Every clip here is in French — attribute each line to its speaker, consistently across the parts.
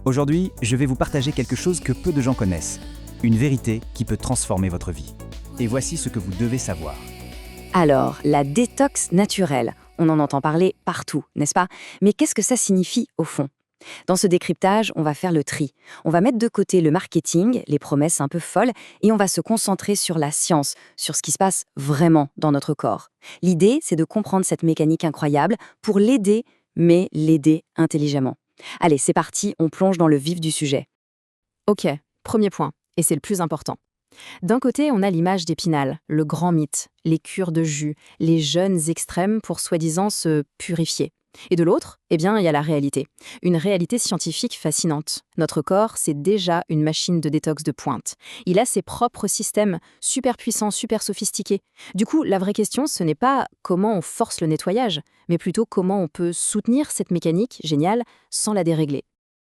Speaker 1: Aujourd'hui, je vais vous partager quelque chose que peu de gens connaissent. Une vérité qui peut transformer votre vie. Et voici ce que vous devez savoir.
Speaker 2: Alors, la détox naturelle, on en entend parler partout, n'est-ce pas? Mais qu'est-ce que ça signifie au fond? Dans ce décryptage, on va faire le tri. On va mettre de côté le marketing, les promesses un peu folles, et on va se concentrer sur la science, sur ce qui se passe vraiment dans notre corps. L'idée, c'est de comprendre cette mécanique incroyable pour l'aider, mais l'aider intelligemment. Allez, c'est parti, on plonge dans le vif du sujet.
Speaker 3: Ok, premier point, et c'est le plus important. D'un côté, on a l'image d'Épinal, le grand mythe, les cures de jus, les jeûnes extrêmes pour soi-disant se purifier. Et de l'autre, eh bien, il y a la réalité. Une réalité scientifique fascinante. Notre corps, c'est déjà une machine de détox de pointe. Il a ses propres systèmes, super puissants, super sophistiqués. Du coup, la vraie question, ce n'est pas comment on force le nettoyage, mais plutôt comment on peut soutenir cette mécanique géniale sans la dérégler.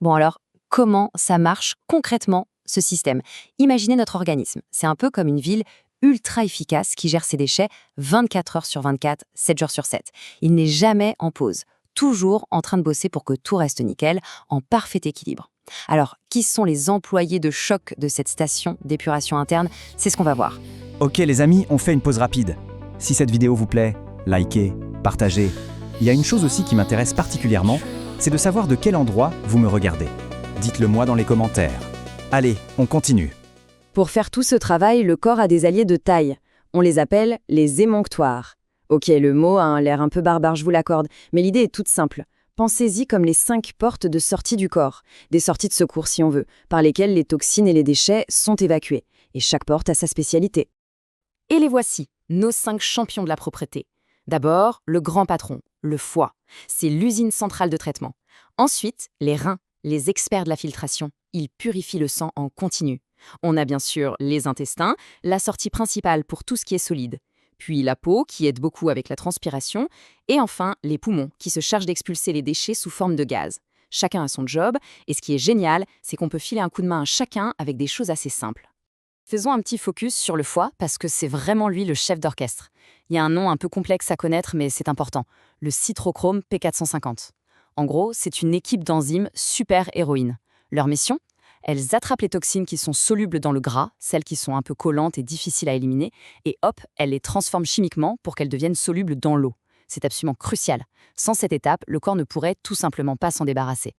Speaker 2: Bon alors, comment ça marche concrètement, ce système? Imaginez notre organisme. C'est un peu comme une ville ultra efficace qui gère ses déchets 24 heures sur 24, 7 jours sur 7. Il n'est jamais en pause, toujours en train de bosser pour que tout reste nickel, en parfait équilibre. Alors, qui sont les employés de choc de cette station d'épuration interne? C'est ce qu'on va voir.
Speaker 1: Ok les amis, on fait une pause rapide. Si cette vidéo vous plaît, likez, partagez. Il y a une chose aussi qui m'intéresse particulièrement, c'est de savoir de quel endroit vous me regardez. Dites-le moi dans les commentaires. Allez, on continue.
Speaker 2: Pour faire tout ce travail, le corps a des alliés de taille. On les appelle les émonctoires. Ok, le mot a l'air un peu barbare, je vous l'accorde, mais l'idée est toute simple. Pensez-y comme les 5 portes de sortie du corps, des sorties de secours si on veut, par lesquelles les toxines et les déchets sont évacués. Et chaque porte a sa spécialité.
Speaker 3: Et les voici, nos 5 champions de la propreté. D'abord, le grand patron, le foie. C'est l'usine centrale de traitement. Ensuite, les reins, les experts de la filtration. Ils purifient le sang en continu. On a bien sûr les intestins, la sortie principale pour tout ce qui est solide. Puis la peau, qui aide beaucoup avec la transpiration. Et enfin, les poumons, qui se chargent d'expulser les déchets sous forme de gaz. Chacun a son job, et ce qui est génial, c'est qu'on peut filer un coup de main à chacun avec des choses assez simples. Faisons un petit focus sur le foie, parce que c'est vraiment lui le chef d'orchestre. Il y a un nom un peu complexe à connaître, mais c'est important. Le cytochrome P450. En gros, c'est une équipe d'enzymes super-héroïnes. Leur mission ? Elles attrapent les toxines qui sont solubles dans le gras, celles qui sont un peu collantes et difficiles à éliminer, et hop, elles les transforment chimiquement pour qu'elles deviennent solubles dans l'eau. C'est absolument crucial. Sans cette étape, le corps ne pourrait tout simplement pas s'en débarrasser.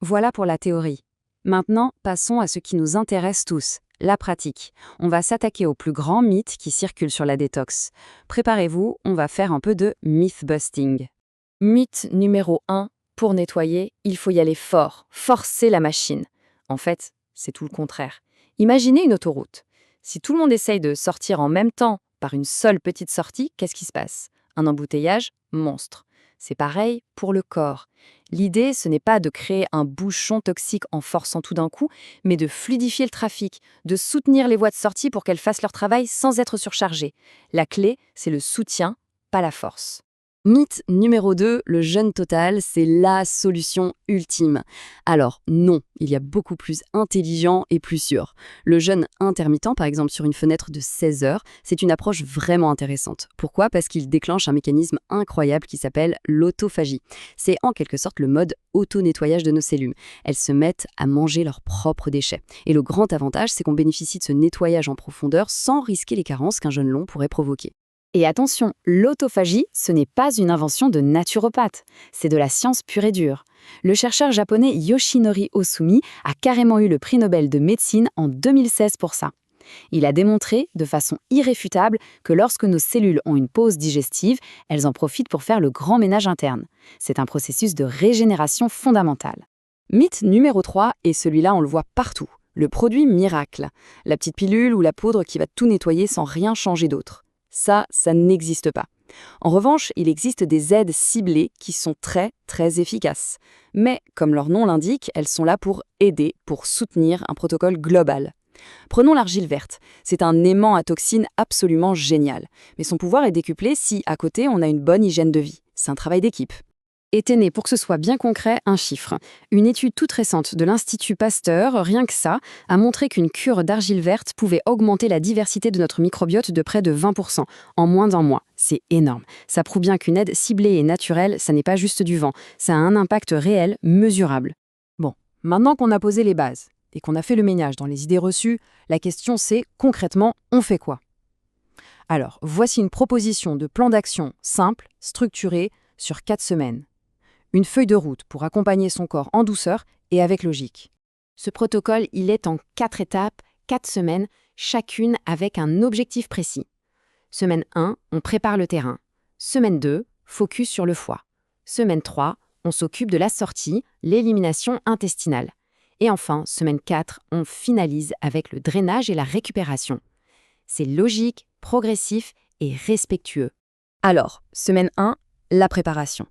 Speaker 2: Voilà pour la théorie. Maintenant, passons à ce qui nous intéresse tous, la pratique. On va s'attaquer aux plus grands mythes qui circulent sur la détox. Préparez-vous, on va faire un peu de myth-busting.
Speaker 3: Mythe numéro 1, pour nettoyer, il faut y aller fort, forcer la machine. En fait, c'est tout le contraire. Imaginez une autoroute. Si tout le monde essaye de sortir en même temps par une seule petite sortie, qu'est-ce qui se passe? Un embouteillage monstre. C'est pareil pour le corps. L'idée, ce n'est pas de créer un bouchon toxique en forçant tout d'un coup, mais de fluidifier le trafic, de soutenir les voies de sortie pour qu'elles fassent leur travail sans être surchargées. La clé, c'est le soutien, pas la force.
Speaker 2: Mythe numéro 2, le jeûne total, c'est la solution ultime. Alors non, il y a beaucoup plus intelligent et plus sûr. Le jeûne intermittent, par exemple sur une fenêtre de 16 heures, c'est une approche vraiment intéressante. Pourquoi? Parce qu'il déclenche un mécanisme incroyable qui s'appelle l'autophagie. C'est en quelque sorte le mode auto-nettoyage de nos cellules. Elles se mettent à manger leurs propres déchets. Et le grand avantage, c'est qu'on bénéficie de ce nettoyage en profondeur sans risquer les carences qu'un jeûne long pourrait provoquer.
Speaker 3: Et attention, l'autophagie, ce n'est pas une invention de naturopathe, c'est de la science pure et dure. Le chercheur japonais Yoshinori Ohsumi a carrément eu le prix Nobel de médecine en 2016 pour ça. Il a démontré, de façon irréfutable, que lorsque nos cellules ont une pause digestive, elles en profitent pour faire le grand ménage interne. C'est un processus de régénération fondamentale.
Speaker 2: Mythe numéro 3, et celui-là on le voit partout, le produit miracle. La petite pilule ou la poudre qui va tout nettoyer sans rien changer d'autre. Ça n'existe pas. En revanche, il existe des aides ciblées qui sont très, très efficaces. Mais, comme leur nom l'indique, elles sont là pour aider, pour soutenir un protocole global. Prenons l'argile verte. C'est un aimant à toxines absolument génial. Mais son pouvoir est décuplé si, à côté, on a une bonne hygiène de vie. C'est un travail d'équipe.
Speaker 3: Était né, pour que ce soit bien concret, un chiffre. Une étude toute récente de l'Institut Pasteur, rien que ça, a montré qu'une cure d'argile verte pouvait augmenter la diversité de notre microbiote de près de 20% en moins d'un mois. C'est énorme. Ça prouve bien qu'une aide ciblée et naturelle, ça n'est pas juste du vent. Ça a un impact réel, mesurable. Bon, Maintenant qu'on a posé les bases et qu'on a fait le ménage dans les idées reçues, la question c'est concrètement, on fait quoi? Alors, voici une proposition de plan d'action simple, structuré, sur 4 semaines. Une feuille de route pour accompagner son corps en douceur et avec logique. Ce protocole, il est en 4 étapes, 4 semaines, chacune avec un objectif précis. Semaine 1, on prépare le terrain. Semaine 2, focus sur le foie. Semaine 3, on s'occupe de la sortie, l'élimination intestinale. Et enfin, semaine 4, on finalise avec le drainage et la récupération. C'est logique, progressif et respectueux. Alors, semaine 1, la préparation.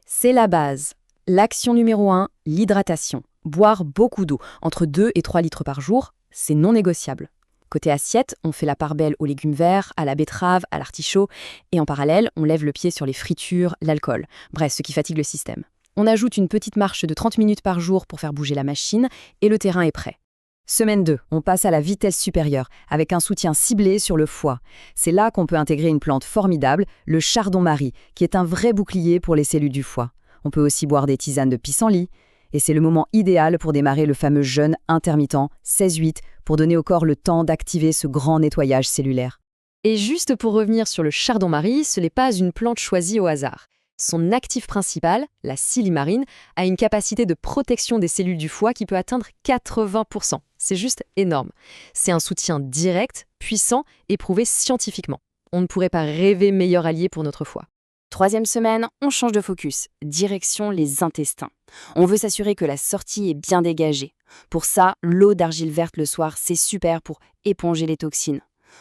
Speaker 3: C'est la base. L'action numéro 1, l'hydratation. Boire beaucoup d'eau, entre 2 et 3 litres par jour, c'est non négociable. Côté assiette, on fait la part belle aux légumes verts, à la betterave, à l'artichaut, et en parallèle, on lève le pied sur les fritures, l'alcool, bref, ce qui fatigue le système. On ajoute une petite marche de 30 minutes par jour pour faire bouger la machine, et le terrain est prêt. Semaine 2, on passe à la vitesse supérieure, avec un soutien ciblé sur le foie. C'est là qu'on peut intégrer une plante formidable, le chardon-marie, qui est un vrai bouclier pour les cellules du foie. On peut aussi boire des tisanes de pissenlit, et c'est le moment idéal pour démarrer le fameux jeûne intermittent 16-8 pour donner au corps le temps d'activer ce grand nettoyage cellulaire. Et juste pour revenir sur le chardon-marie, ce n'est pas une plante choisie au hasard. Son actif principal, la silimarine, a une capacité de protection des cellules du foie qui peut atteindre 80%. C'est juste énorme. C'est un soutien direct, puissant et prouvé scientifiquement. On ne pourrait pas rêver meilleur allié pour notre foie. 3e semaine, on change de focus, direction les intestins. On veut s'assurer que la sortie est bien dégagée. Pour ça, l'eau d'argile verte le soir, c'est super pour éponger les toxines.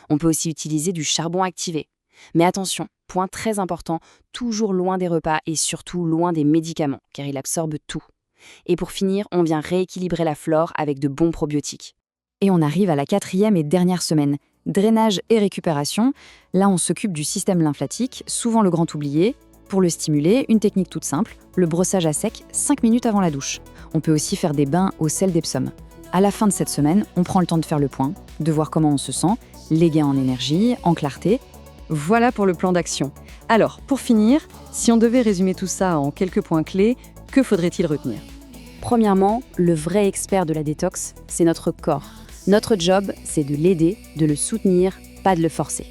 Speaker 3: On peut aussi utiliser du charbon activé. Mais attention, point très important, toujours loin des repas et surtout loin des médicaments, car il absorbe tout. Et pour finir, on vient rééquilibrer la flore avec de bons probiotiques. Et on arrive à la 4e et dernière semaine. Drainage et récupération, là on s'occupe du système lymphatique, souvent le grand oublié. Pour le stimuler, une technique toute simple, le brossage à sec 5 minutes avant la douche. On peut aussi faire des bains au sel d'Epsom. À la fin de cette semaine, on prend le temps de faire le point, de voir comment on se sent, les gains en énergie, en clarté. Voilà pour le plan d'action. Alors, pour finir, si on devait résumer tout ça en quelques points clés, que faudrait-il retenir? Premièrement, le vrai expert de la détox, c'est notre corps. Notre job, c'est de l'aider, de le soutenir, pas de le forcer.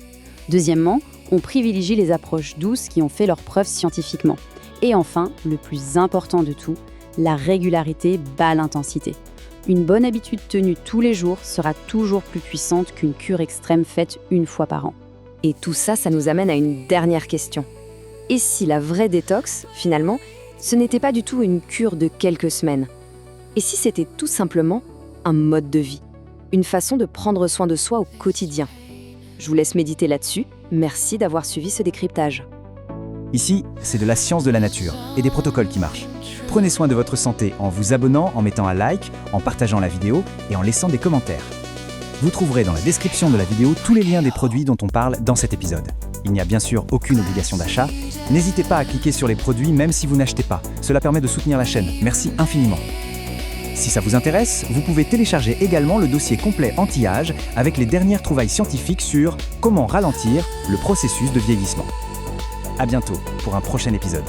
Speaker 3: Deuxièmement, on privilégie les approches douces qui ont fait leurs preuves scientifiquement. Et enfin, le plus important de tout, la régularité bat l'intensité. Une bonne habitude tenue tous les jours sera toujours plus puissante qu'une cure extrême faite une fois par an. Et tout ça, ça nous amène à une dernière question. Et si la vraie détox, finalement, ce n'était pas du tout une cure de quelques semaines? Et si c'était tout simplement un mode de vie? Une façon de prendre soin de soi au quotidien? Je vous laisse méditer là-dessus. Merci d'avoir suivi ce décryptage.
Speaker 1: Ici, c'est de la science de la nature et des protocoles qui marchent. Prenez soin de votre santé en vous abonnant, en mettant un like, en partageant la vidéo et en laissant des commentaires. Vous trouverez dans la description de la vidéo tous les liens des produits dont on parle dans cet épisode. Il n'y a bien sûr aucune obligation d'achat. N'hésitez pas à cliquer sur les produits même si vous n'achetez pas. Cela permet de soutenir la chaîne. Merci infiniment. Si ça vous intéresse, vous pouvez télécharger également le dossier complet anti-âge avec les dernières trouvailles scientifiques sur comment ralentir le processus de vieillissement. À bientôt pour un prochain épisode.